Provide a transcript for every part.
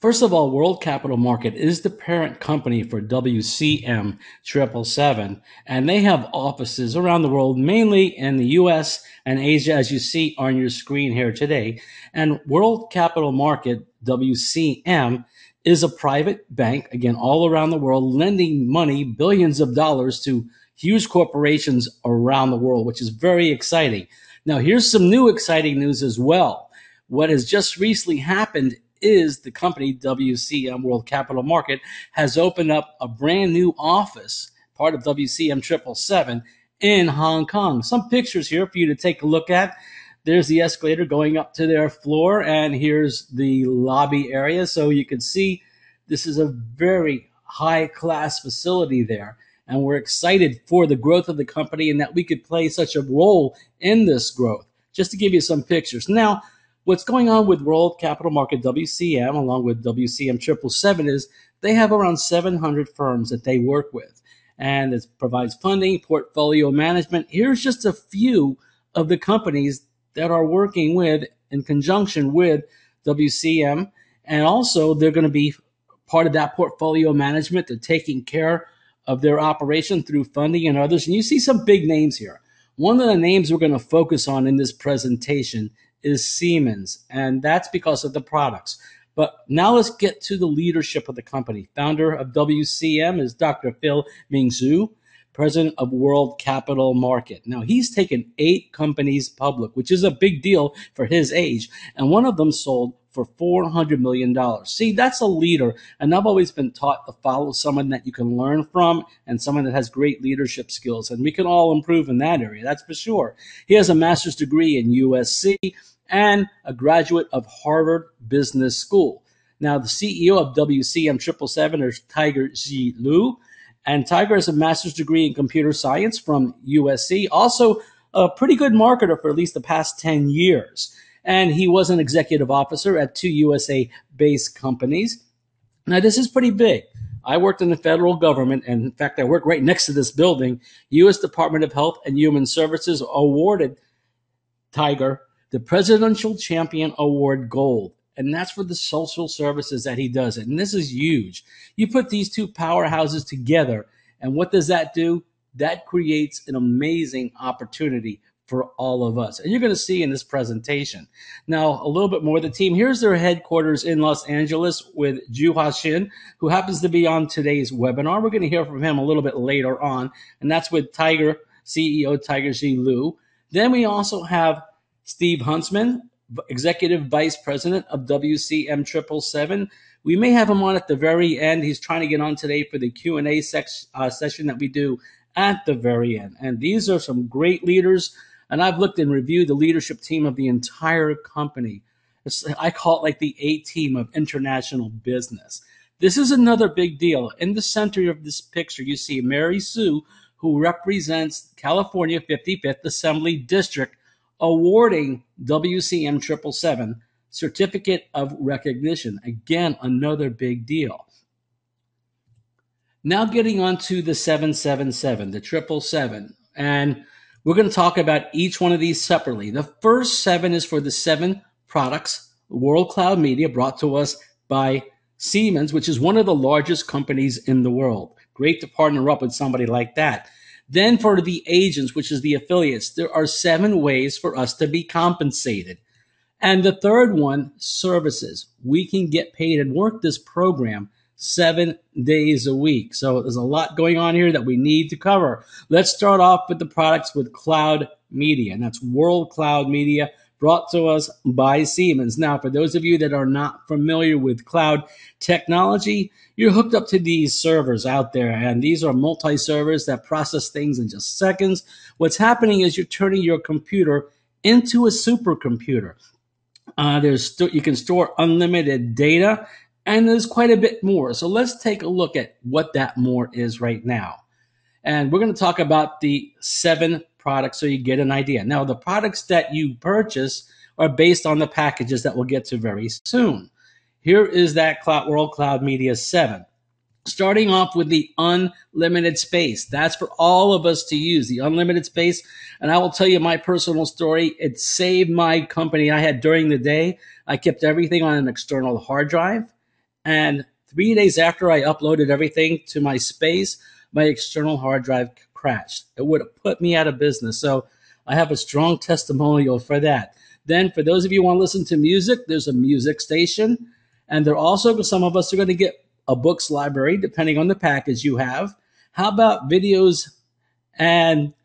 First of all, World Capital Market is the parent company for WCM777, and they have offices around the world, mainly in the US and Asia, as you see on your screen here today. And World Capital Market, WCM, is a private bank, again, all around the world, lending money, billions of dollars to huge corporations around the world, which is very exciting. Now, here's some new exciting news as well. What has just recently happened is the company WCM World Capital Market has opened up a brand new office, part of WCM 777 in Hong Kong. Some pictures here for you to take a look at. There's the escalator going up to their floor, and here's the lobby area. So you can see this is a very high-class facility there, and we're excited for the growth of the company and that we could play such a role in this growth. Just to give you some pictures. Now, what's going on with World Capital Market WCM, along with WCM 777, is they have around 700 firms that they work with, and it provides funding, portfolio management. Here's just a few of the companies that are working with, in conjunction with WCM, and also they're going to be part of that portfolio management. They're taking care of their operation through funding and others, and you see some big names here. One of the names we're going to focus on in this presentation is Siemens, and that's because of the products. But now let's get to the leadership of the company. Founder of WCM is Dr. Phil Ming Zhu, president of World Capital Market. Now, he's taken 8 companies public, which is a big deal for his age, and one of them sold for $400 million. See, that's a leader, and I've always been taught to follow someone that you can learn from and someone that has great leadership skills, and we can all improve in that area, that's for sure. He has a master's degree in USC and a graduate of Harvard Business School. Now, the CEO of WCM 777 is Tiger Ji Lu, and Tiger has a master's degree in computer science from USC, also a pretty good marketer for at least the past 10 years. And he was an executive officer at 2 USA-based companies. Now, this is pretty big. I worked in the federal government, and in fact, I work right next to this building. U.S. Department of Health and Human Services awarded Tiger the Presidential Champion Award Gold, and that's for the social services that he does. And this is huge. You put these two powerhouses together, and what does that do? That creates an amazing opportunity for all of us. And you're going to see in this presentation. Now, a little bit more of the team. Here's their headquarters in Los Angeles with Juha Shin, who happens to be on today's webinar. We're going to hear from him a little bit later on, and that's with Tiger, CEO Tiger Ji Lu. Then we also have Steve Huntsman, Executive Vice President of WCM 777. We may have him on at the very end. He's trying to get on today for the Q&A session that we do at the very end. And these are some great leaders, and I've looked and reviewed the leadership team of the entire company. I call it like the A-team of international business. This is another big deal. In the center of this picture, you see Mary Sue, who represents California 55th Assembly District, awarding WCM 777 Certificate of Recognition. Again, another big deal. Now getting on to the 777, the 777, and we're going to talk about each one of these separately. The first 7 is for the 7 products, World Cloud Media, brought to us by Siemens, which is one of the largest companies in the world. Great to partner up with somebody like that. Then for the agents, which is the affiliates, there are 7 ways for us to be compensated. And the third one, services. We can get paid and work this program 7 days a week. So there's a lot going on here that we need to cover. Let's start off with the products with Cloud Media, and that's World Cloud Media, brought to us by Siemens. Now, for those of you that are not familiar with cloud technology, you're hooked up to these servers out there, and these are multi-servers that process things in just seconds. What's happening is you're turning your computer into a supercomputer. You can store unlimited data, and there's quite a bit more. So let's take a look at what that more is right now. And we're going to talk about the 7 products so you get an idea. Now, the products that you purchase are based on the packages that we'll get to very soon. Here is that World Cloud Media 7. Starting off with the unlimited space. That's for all of us to use, the unlimited space. And I will tell you my personal story. It saved my company I had during the day. I kept everything on an external hard drive. And 3 days after I uploaded everything to my space, my external hard drive crashed. It would have put me out of business. So I have a strong testimonial for that. Then for those of you who want to listen to music, there's a music station. And there also, some of us are going to get a books library, depending on the package you have. How about videos and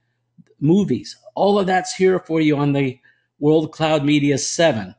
movies? All of that's here for you on the World Cloud Media 7.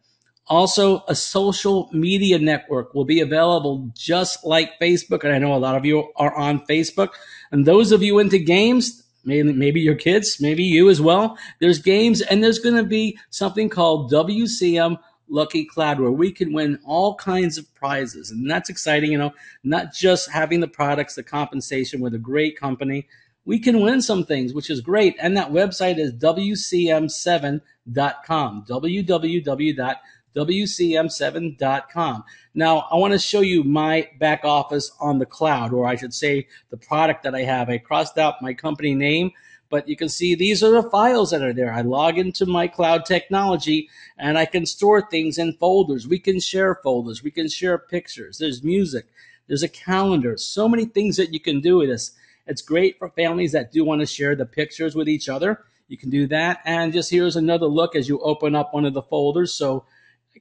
Also, a social media network will be available just like Facebook. And I know a lot of you are on Facebook. And those of you into games, maybe your kids, maybe you as well, there's games, and there's going to be something called WCM Lucky Cloud, where we can win all kinds of prizes. And that's exciting, not just having the products, the compensation with a great company. We can win some things, which is great. And that website is WCM7.com, www.WCM7.com. Now, I want to show you my back office on the cloud, or I should say the product that I have. I crossed out my company name, but you can see these are the files that are there. I log into my cloud technology and I can store things in folders. We can share folders. We can share pictures. There's music. There's a calendar. So many things that you can do with this. It's great for families that do want to share the pictures with each other. You can do that. And just here's another look as you open up one of the folders. So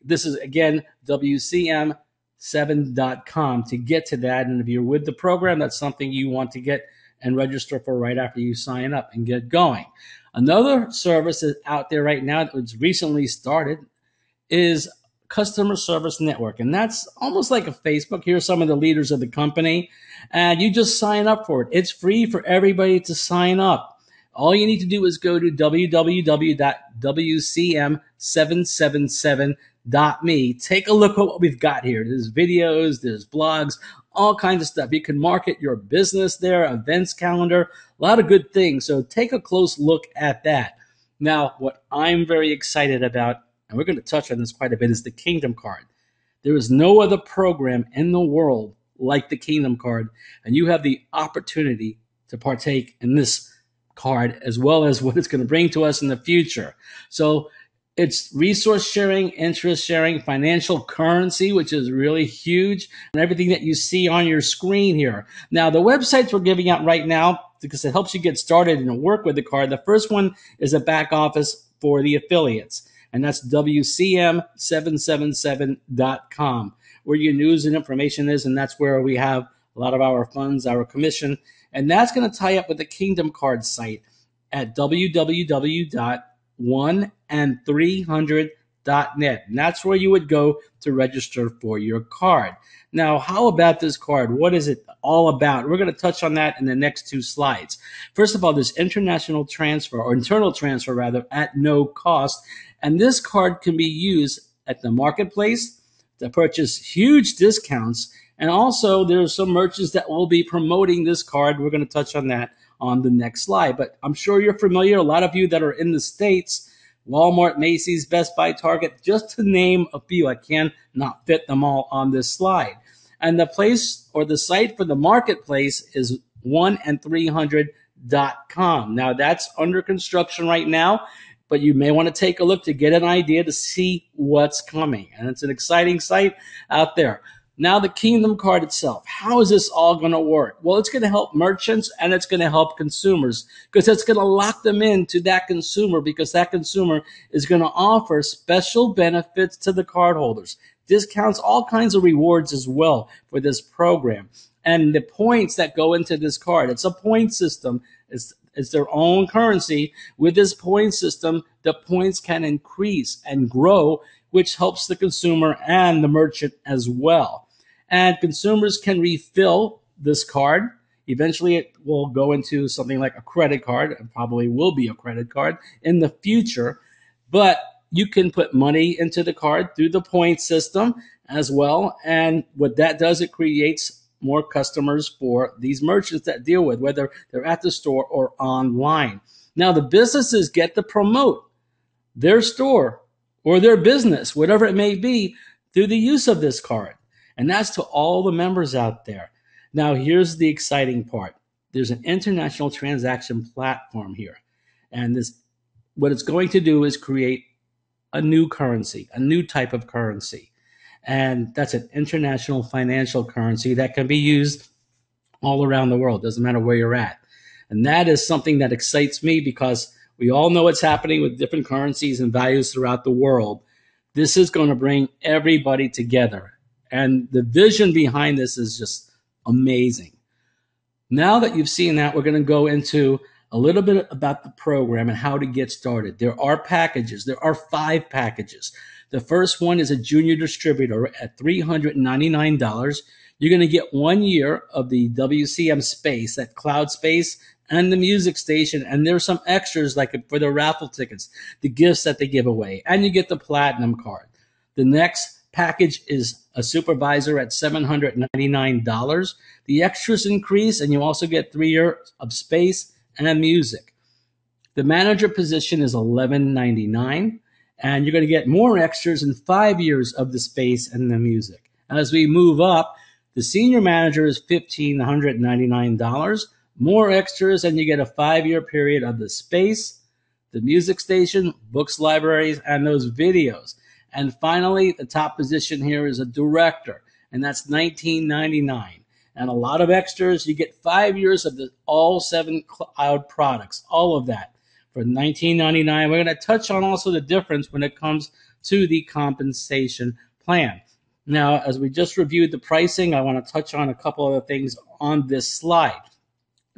this is, again, WCM7.com to get to that. And if you're with the program, that's something you want to get and register for right after you sign up and get going. Another service that's out there right now that was recently started is Customer Service Network. And that's almost like a Facebook. Here are some of the leaders of the company. And you just sign up for it. It's free for everybody to sign up. All you need to do is go to www.WCM777.me. Take a look at what we've got here. There's videos, there's blogs, all kinds of stuff. You can market your business there, events calendar, a lot of good things. So take a close look at that. Now, what I'm very excited about, and we're going to touch on this quite a bit, is the Kingdom Card. There is no other program in the world like the Kingdom Card, and you have the opportunity to partake in this card as well as what it's going to bring to us in the future. So it's resource sharing, interest sharing, financial currency, which is really huge, and everything that you see on your screen here. Now, the websites we're giving out right now, because it helps you get started and work with the card. The first one is a back office for the affiliates, and that's WCM777.com, where your news and information is, and that's where we have a lot of our funds, our commission, and that's going to tie up with the Kingdom Card site at www.1and300.net. And that's where you would go to register for your card. Now, how about this card? What is it all about? We're going to touch on that in the next two slides. First of all, there's international transfer, or internal transfer rather, at no cost. And this card can be used at the marketplace to purchase huge discounts. And also, there's some merchants that will be promoting this card. We're going to touch on that on the next slide. But I'm sure you're familiar, a lot of you that are in the States, Walmart, Macy's, Best Buy, Target, just to name a few. I cannot fit them all on this slide. And the place or the site for the marketplace is 1and300.com. Now, that's under construction right now, but you may want to take a look to get an idea to see what's coming. And it's an exciting site out there. Now, the Kingdom Card itself, how is this all going to work? Well, it's going to help merchants and it's going to help consumers, because it's going to lock them into that consumer, because that consumer is going to offer special benefits to the cardholders, discounts, all kinds of rewards as well for this program. And the points that go into this card, it's a point system. It's their own currency. With this point system, the points can increase and grow, which helps the consumer and the merchant as well. And consumers can refill this card. Eventually, it will go into something like a credit card. It probably will be a credit card in the future. But you can put money into the card through the point system as well. And what that does, it creates more customers for these merchants that deal with, whether they're at the store or online. Now, the businesses get to promote their store or their business, whatever it may be, through the use of this card. And that's to all the members out there. Now, here's the exciting part. There's an international transaction platform here. And what it's going to do is create a new currency, a new type of currency. And that's an international financial currency that can be used all around the world. Doesn't matter where you're at. And that is something that excites me because we all know what's happening with different currencies and values throughout the world. This is going to bring everybody together. And the vision behind this is just amazing. Now that you've seen that, we're going to go into a little bit about the program and how to get started. There are packages. There are 5 packages. The first one is a junior distributor at $399. You're going to get 1 year of the WCM space, that cloud space, and the music station. And there's some extras like for the raffle tickets, the gifts that they give away, and you get the platinum card. The next package is a supervisor at $799. The extras increase, and you also get 3 years of space and music. The manager position is $11.99, and you're going to get more extras and 5 years of the space and the music. As we move up, the senior manager is $1,599, more extras, and you get a 5-year period of the space, the music station, books, libraries, and those videos. And finally, the top position here is a director, and that's $19.99. And a lot of extras. You get 5 years of all 7 cloud products, all of that for $19.99. We're going to touch on also the difference when it comes to the compensation plan. Now, as we just reviewed the pricing, I want to touch on a couple other things on this slide.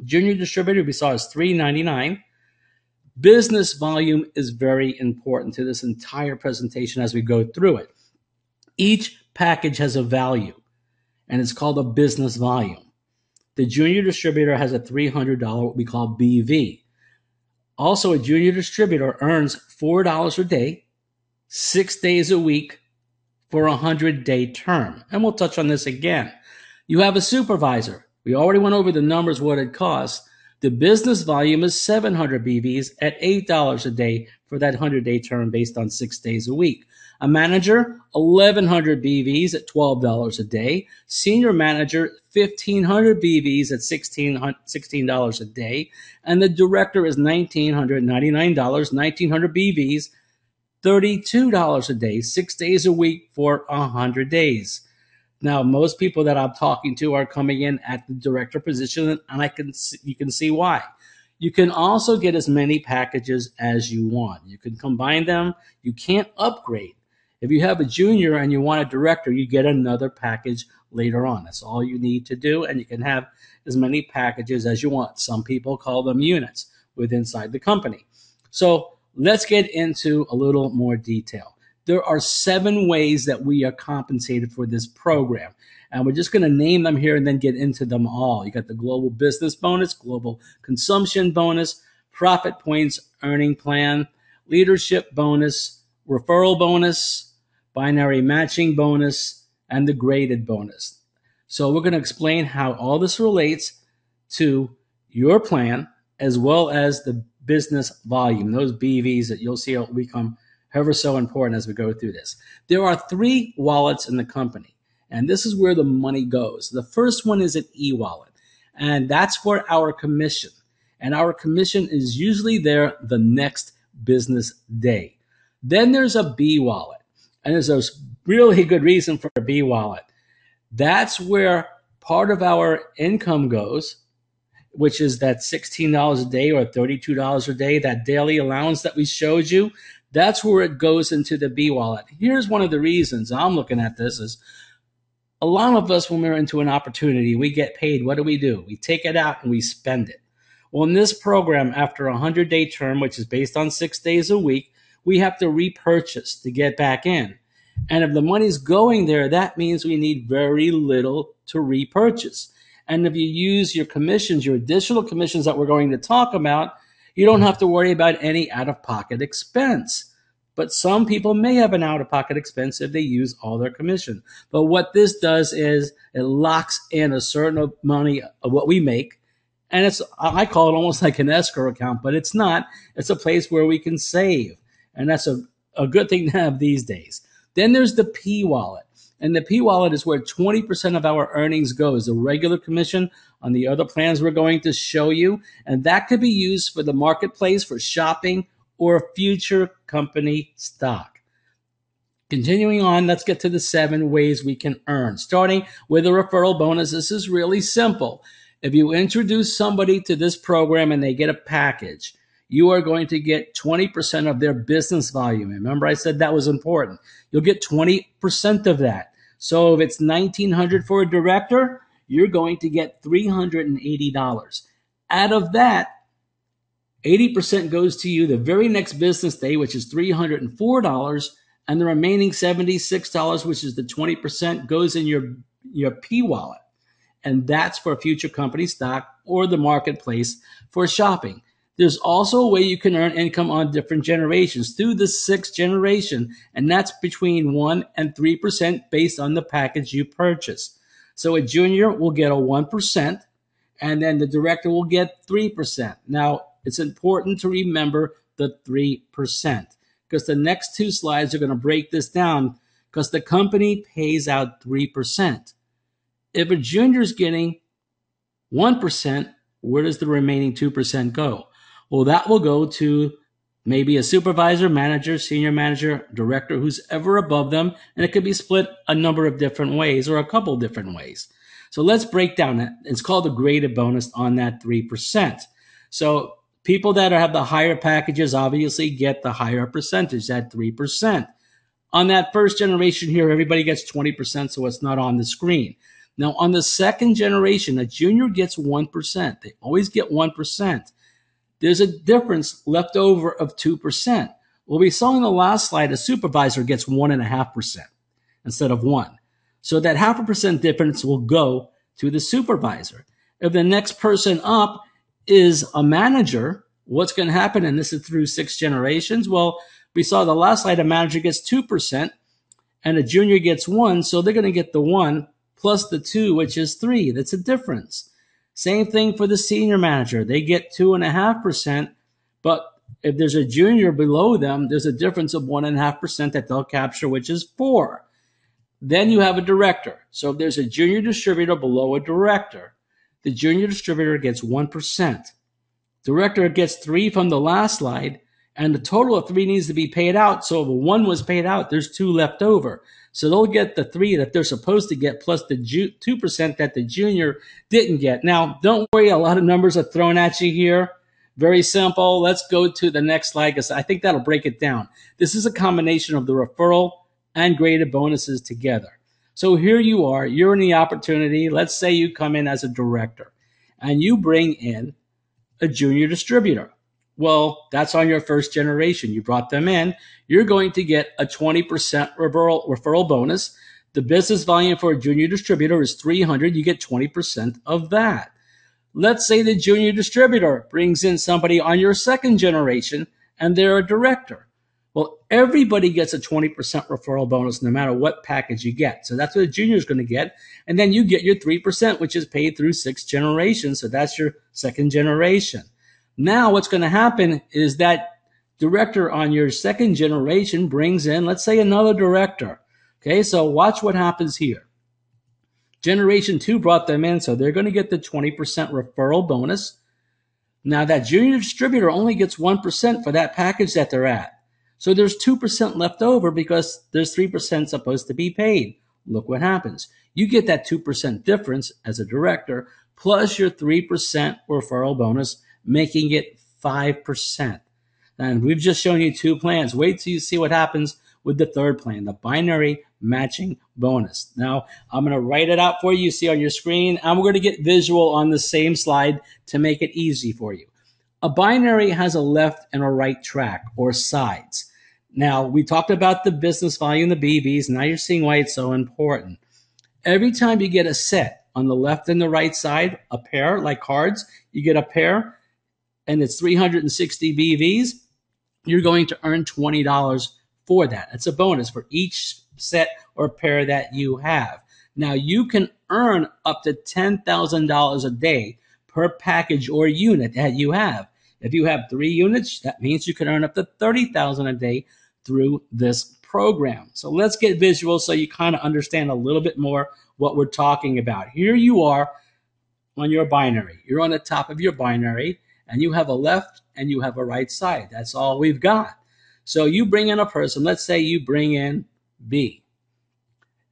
Junior distributor we saw is $399. Business volume is very important to this entire presentation as we go through it. Each package has a value, and it's called a business volume. The junior distributor has a $300, what we call BV. Also, a junior distributor earns $4 a day, 6 days a week for a 100-day term. And we'll touch on this again. You have a supervisor. We already went over the numbers, what it costs. The business volume is 700 BVs at $8 a day for that 100-day term based on 6 days a week. A manager, 1,100 BVs at $12 a day. Senior manager, 1,500 BVs at $16 a day. And the director is $1,999, 1,900 BVs, $32 a day, 6 days a week for 100 days. Now, most people that I'm talking to are coming in at the director position, and you can see why. You can also get as many packages as you want. You can combine them. You can't upgrade. If you have a junior and you want a director, you get another package later on. That's all you need to do, and you can have as many packages as you want. Some people call them units inside the company. So let's get into a little more detail. There are 7 ways that we are compensated for this program. And we're just going to name them here and then get into them all. You got the global business bonus, global consumption bonus, profit points earning plan, leadership bonus, referral bonus, binary matching bonus, and the graded bonus. So we're going to explain how all this relates to your plan as well as the business volume, those BVs that you'll see will become ever so important as we go through this. There are 3 wallets in the company, and this is where the money goes. The first one is an e-wallet, and that's for our commission. And our commission is usually there the next business day. Then there's a B wallet, and there's a really good reason for a B wallet. That's where part of our income goes, which is that $16 a day or $32 a day, that daily allowance that we showed you. That's where it goes into the B wallet. Here's one of the reasons I'm looking at this is a lot of us, when we're into an opportunity, we get paid. What do? We take it out and we spend it. Well, in this program, after a 100-day term, which is based on 6 days a week, we have to repurchase to get back in. And if the money's going there, that means we need very little to repurchase. And if you use your commissions, your additional commissions that we're going to talk about, you don't have to worry about any out-of-pocket expense. But some people may have an out-of-pocket expense if they use all their commission. But what this does is it locks in a certain money of what we make. And I call it almost like an escrow account, but it's not. It's a place where we can save. And that's a good thing to have these days. Then there's the P wallet. And the P wallet is where 20% of our earnings goes, the regular commission on the other plans we're going to show you. And that could be used for the marketplace, for shopping, or future company stock. Continuing on, let's get to the 7 ways we can earn. Starting with a referral bonus, this is really simple. If you introduce somebody to this program and they get a package, you are going to get 20% of their business volume. Remember I said that was important. You'll get 20% of that. So if it's $1,900 for a director, you're going to get $380. Out of that, 80% goes to you the very next business day, which is $304, and the remaining $76, which is the 20%, goes in your P wallet. And that's for future company stock or the marketplace for shopping. There's also a way you can earn income on different generations through the 6th generation, and that's between 1 and 3% based on the package you purchase. So a junior will get a 1%, and then the director will get 3%. Now, it's important to remember the 3%, because the next 2 slides are going to break this down, because the company pays out 3%. If a junior is getting 1%, where does the remaining 2% go? Well, that will go to maybe a supervisor, manager, senior manager, director, who's ever above them, and it could be split a number of different ways or a couple different ways. So let's break down that. It's called a graded bonus on that 3%. So people that have the higher packages obviously get the higher percentage, that 3%. On that first generation here, everybody gets 20%, so it's not on the screen. Now, on the 2nd generation, a junior gets 1%. They always get 1%. There's a difference left over of 2%. Well, we saw in the last slide, a supervisor gets 1.5% instead of 1. So that 0.5% difference will go to the supervisor. If the next person up is a manager, what's going to happen? And this is through 6 generations. Well, we saw the last slide, a manager gets 2% and a junior gets 1. So they're going to get the 1 plus the 2, which is 3. That's a difference. Same thing for the senior manager. They get 2.5%, but if there's a junior below them, there's a difference of 1.5% that they'll capture, which is 4. Then you have a director. So if there's a junior distributor below a director, the junior distributor gets 1%. Director gets 3 from the last slide, and the total of 3 needs to be paid out. So if 1 was paid out, there's 2 left over. So they'll get the 3 that they're supposed to get plus the 2% that the junior didn't get. Now, don't worry, a lot of numbers are thrown at you here. Very simple. Let's go to the next slide, because I think that'll break it down. This is a combination of the referral and graded bonuses together. So here you are, you're in the opportunity. Let's say you come in as a director and you bring in a junior distributor. Well, that's on your 1st generation. You brought them in. You're going to get a 20% referral bonus. The business volume for a junior distributor is 300. You get 20% of that. Let's say the junior distributor brings in somebody on your 2nd generation and they're a director. Well, everybody gets a 20% referral bonus no matter what package you get. So that's what a junior is going to get. And then you get your 3%, which is paid through 6 generations. So that's your 2nd generation. Now what's going to happen is that director on your 2nd generation brings in, let's say, another director. Okay, so watch what happens here. Generation 2 brought them in, so they're going to get the 20% referral bonus. Now that junior distributor only gets 1% for that package that they're at. So there's 2% left over because there's 3% supposed to be paid. Look what happens. You get that 2% difference as a director plus your 3% referral bonus, making it 5%. And we've just shown you 2 plans. Wait till you see what happens with the 3rd plan, the binary matching bonus. Now, I'm going to write it out for you. You see on your screen, and we're going to get visual on the same slide to make it easy for you. A binary has a left and a right track, or sides. Now, we talked about the business volume, the BVs. Now you're seeing why it's so important. Every time you get a set on the left and the right side, a pair, like cards, you get a pair, and it's 360 BVs, you're going to earn $20 for that. It's a bonus for each set or pair that you have. Now, you can earn up to $10,000 a day per package or unit that you have. If you have 3 units, that means you can earn up to $30,000 a day through this program. So let's get visual so you kind of understand a little bit more what we're talking about. Here you are on your binary. You're on the top of your binary, and you have a left and you have a right side. That's all we've got. So you bring in a person. Let's say you bring in B.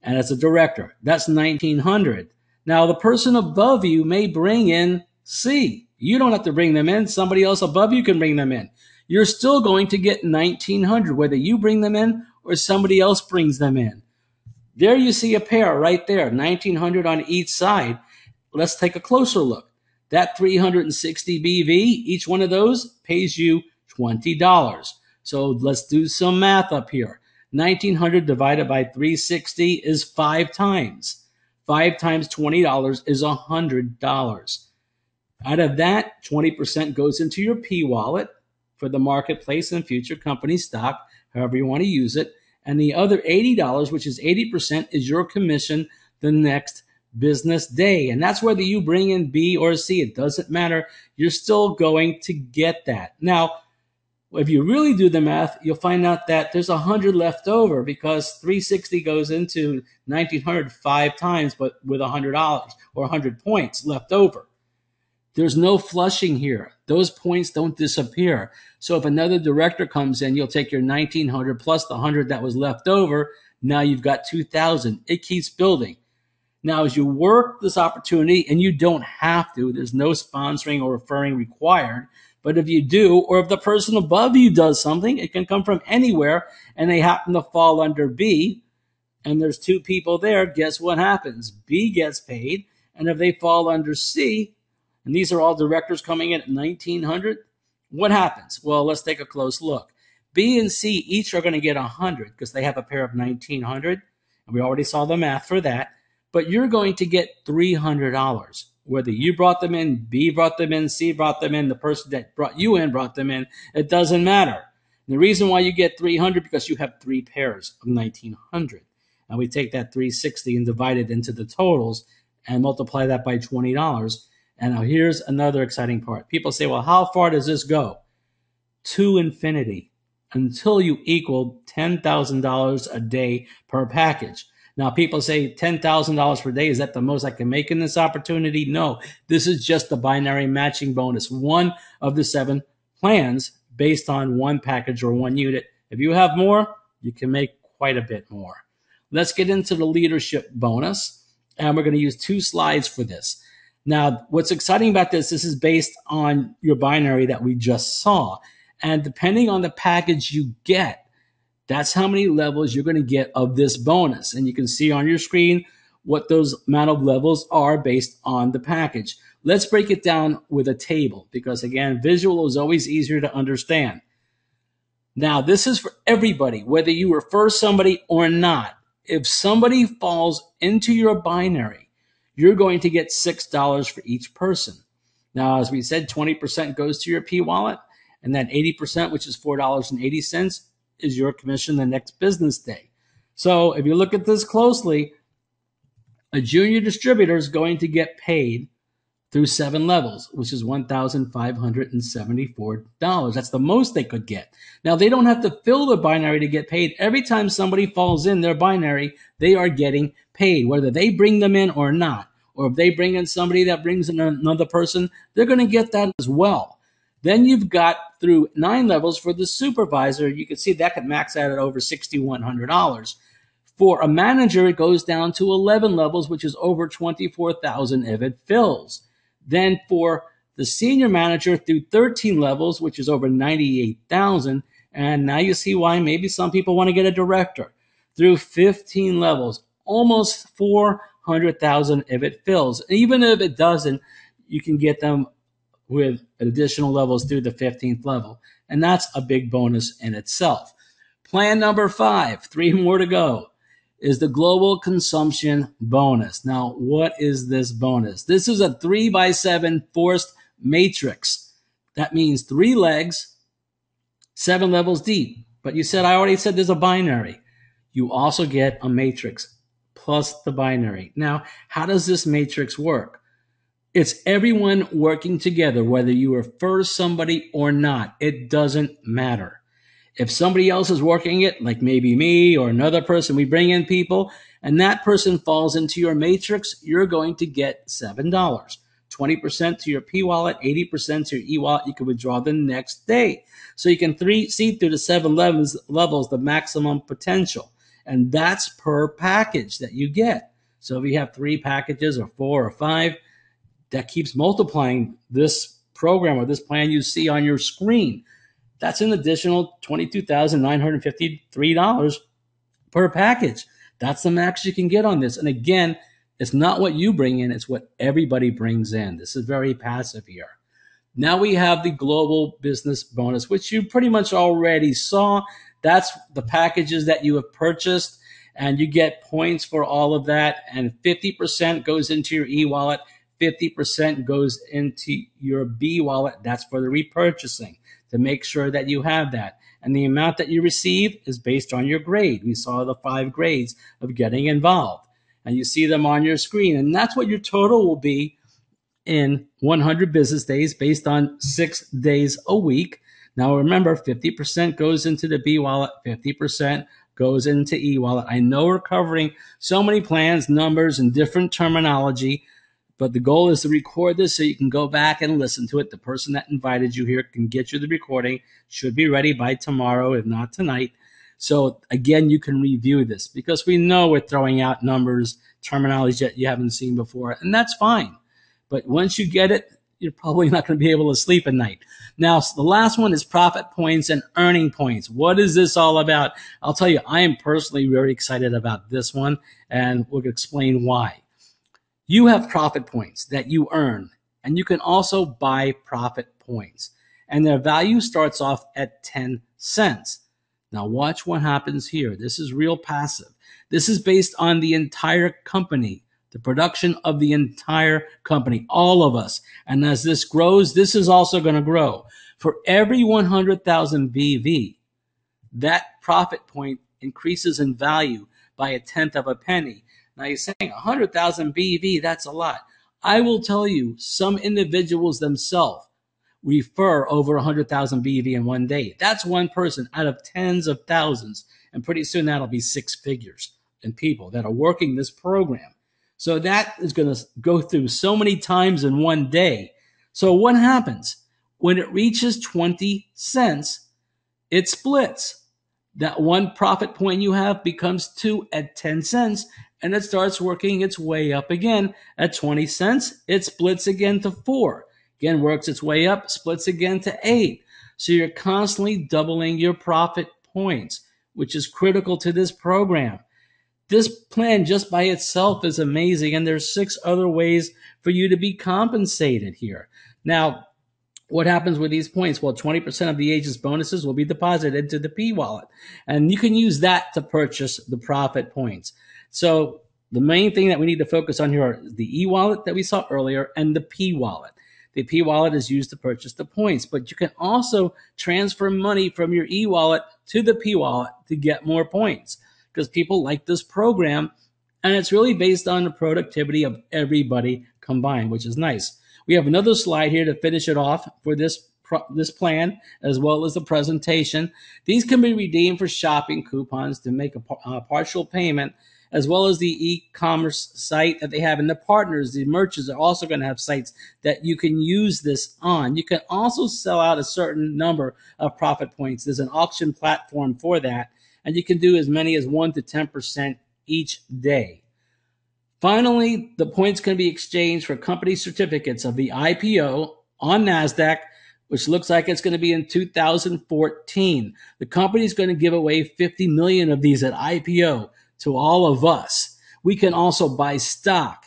And as a director, that's 1900. Now, the person above you may bring in C. You don't have to bring them in. Somebody else above you can bring them in. You're still going to get 1900, whether you bring them in or somebody else brings them in. There you see a pair right there, 1900 on each side. Let's take a closer look. That 360 BV, each one of those pays you $20. So let's do some math up here. 1900 divided by 360 is 5 times. 5 times $20 is $100. Out of that, 20% goes into your P wallet for the marketplace and future company stock, however you want to use it. And the other $80, which is 80%, is your commission the next business day. And that's whether you bring in B or C. It doesn't matter. You're still going to get that. Now, if you really do the math, you'll find out that there's 100 left over because 360 goes into 1900 5 times, but with $100 or 100 points left over. There's no flushing here. Those points don't disappear. So if another director comes in, you'll take your 1900 plus the 100 that was left over. Now you've got 2000. It keeps building. Now, as you work this opportunity, and you don't have to, there's no sponsoring or referring required. But if you do, or if the person above you does something, it can come from anywhere, and they happen to fall under B, and there's 2 people there, guess what happens? B gets paid, and if they fall under C, and these are all directors coming in at 1900, what happens? Well, let's take a close look. B and C each are going to get 100 because they have a pair of 1900, and we already saw the math for that. But you're going to get $300. Whether you brought them in, B brought them in, C brought them in, the person that brought you in brought them in, it doesn't matter. The reason why you get 300 because you have 3 pairs of 1900. And we take that 360 and divide it into the totals and multiply that by $20. And now here's another exciting part. People say, well, how far does this go? To infinity, until you equal $10,000 a day per package. Now, people say $10,000 per day, is that the most I can make in this opportunity? No, this is just the binary matching bonus, one of the 7 plans based on 1 package or 1 unit. If you have more, you can make quite a bit more. Let's get into the leadership bonus, and we're going to use 2 slides for this. Now, what's exciting about this is based on your binary that we just saw. And depending on the package you get, that's how many levels you're going to get of this bonus. And you can see on your screen what those amount of levels are based on the package. Let's break it down with a table because, again, visual is always easier to understand. Now, this is for everybody, whether you refer somebody or not. If somebody falls into your binary, you're going to get $6 for each person. Now, as we said, 20% goes to your P wallet, and then 80%, which is $4.80, is your commission the next business day. So if you look at this closely, a junior distributor is going to get paid through 7 levels, which is $1,574. That's the most they could get. Now, they don't have to fill the binary to get paid. Every time somebody falls in their binary, they are getting paid, whether they bring them in or not. Or if they bring in somebody that brings in another person, they're going to get that as well. Then you've got through 9 levels for the supervisor. You can see that could max out at over $6,100. For a manager, it goes down to 11 levels, which is over $24,000 if it fills. Then for the senior manager through 13 levels, which is over $98,000. And now you see why maybe some people want to get a director. Through 15 levels, almost $400,000 if it fills. Even if it doesn't, you can get them with additional levels through the 15th level. And that's a big bonus in itself. Plan number 5, 3 more to go, is the global consumption bonus. Now, what is this bonus? This is a 3x7 forced matrix. That means 3 legs, 7 levels deep. But you said, I already said there's a binary. You also get a matrix plus the binary. Now, how does this matrix work? It's everyone working together, whether you refer somebody or not. It doesn't matter. If somebody else is working it, like maybe me or another person, we bring in people, and that person falls into your matrix, you're going to get $7. 20% to your P wallet, 80% to your E wallet. You can withdraw the next day. So you can see through the 7 levels the maximum potential. And that's per package that you get. So if you have 3 packages or 4 or 5, that keeps multiplying this program or this plan you see on your screen. That's an additional $22,953 per package. That's the max you can get on this. And again, it's not what you bring in, it's what everybody brings in. This is very passive here. Now we have the global business bonus, which you pretty much already saw. That's the packages that you have purchased, and you get points for all of that. And 50% goes into your e-wallet, 50% goes into your B-wallet. That's for the repurchasing, to make sure that you have that. And the amount that you receive is based on your grade. We saw the 5 grades of getting involved, and you see them on your screen. And that's what your total will be in 100 business days based on 6 days a week. Now remember, 50% goes into the B wallet, 50% goes into E wallet. I know we're covering so many plans, numbers, and different terminology, but the goal is to record this so you can go back and listen to it. The person that invited you here can get you the recording. Should be ready by tomorrow, if not tonight. So again, you can review this because we know we're throwing out numbers, terminology that you haven't seen before, and that's fine. But once you get it, you're probably not going to be able to sleep at night. Now, the last one is profit points and earning points. What is this all about? I'll tell you, I am personally very excited about this one, and we'll explain why. You have profit points that you earn, and you can also buy profit points. And their value starts off at 10 cents. Now watch what happens here. This is real passive. This is based on the entire company, the production of the entire company, all of us. And as this grows, this is also going to grow. For every 100,000 BV, that profit point increases in value by 1/10 of a penny. Now you're saying 100,000 BV, that's a lot. I will tell you, some individuals themselves refer over 100,000 BV in one day. That's one person out of tens of thousands. And pretty soon that'll be 6 figures in people that are working this program. So that is going to go through so many times in one day. So what happens? When it reaches 20 cents, it splits. That one profit point you have becomes 2 at 10 cents, and it starts working its way up again. At 20 cents, it splits again to 4. Again, works its way up, splits again to 8. So you're constantly doubling your profit points, which is critical to this program. This plan just by itself is amazing, and there's 6 other ways for you to be compensated here. Now, what happens with these points? Well, 20% of the agent's bonuses will be deposited into the P wallet, and you can use that to purchase the profit points. So the main thing that we need to focus on here are the E wallet that we saw earlier and the P wallet. The P wallet is used to purchase the points, but you can also transfer money from your E wallet to the P wallet to get more points, because people like this program, and it's really based on the productivity of everybody combined, which is nice. We have another slide here to finish it off for this plan, as well as the presentation. These can be redeemed for shopping coupons to make a partial payment, as well as the e-commerce site that they have. And the partners, the merchants, are also going to have sites that you can use this on. You can also sell out a certain number of profit points. There's an auction platform for that, and you can do as many as 1 to 10% each day. Finally, the points can be exchanged for company certificates of the IPO on NASDAQ, which looks like it's going to be in 2014. The company is going to give away 50 million of these at IPO to all of us. We can also buy stock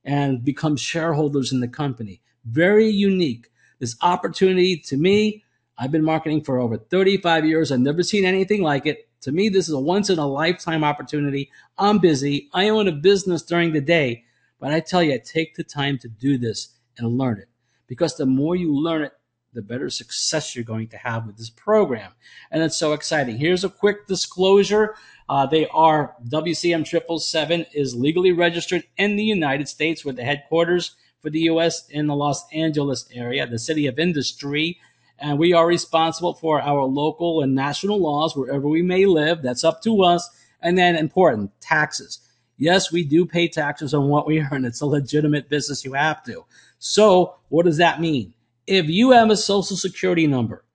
and become shareholders in the company. Very unique. This opportunity, to me, I've been marketing for over 35 years. I've never seen anything like it. To me, this is a once-in-a-lifetime opportunity. I'm busy. I own a business during the day. But I tell you, take the time to do this and learn it. Because the more you learn it, the better success you're going to have with this program. And it's so exciting. Here's a quick disclosure. WCM777 is legally registered in the United States, with the headquarters for the U.S. in the Los Angeles area, the city of industry. And we are responsible for our local and national laws wherever we may live. That's up to us. And then important, taxes. Yes, we do pay taxes on what we earn. It's a legitimate business. You have to. So what does that mean? If you have a social security number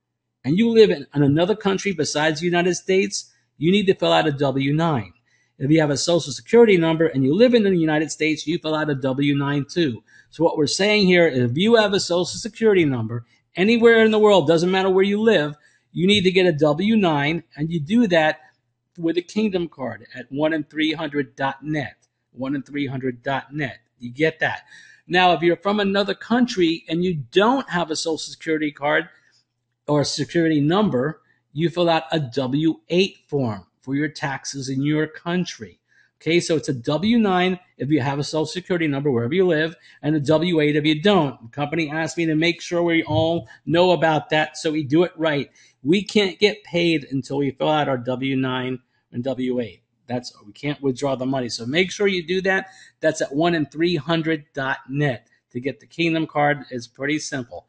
and you live in another country besides the United States, you need to fill out a W-9. If you have a social security number and you live in the United States, you fill out a W-9 too. So what we're saying here is if you have a social security number anywhere in the world, doesn't matter where you live, you need to get a W-9, and you do that with a Kingdom card at 1in300.net. 1in300.net. You get that. Now, if you're from another country and you don't have a social security card or a security number, you fill out a W-8 form for your taxes in your country. Okay, so it's a W-9 if you have a social security number wherever you live, and a W-8 if you don't. The company asked me to make sure we all know about that, so we do it right. We can't get paid until we fill out our W-9 and W-8. We can't withdraw the money. So make sure you do that. That's at 1in300.net. To get the Kingdom card, it's pretty simple.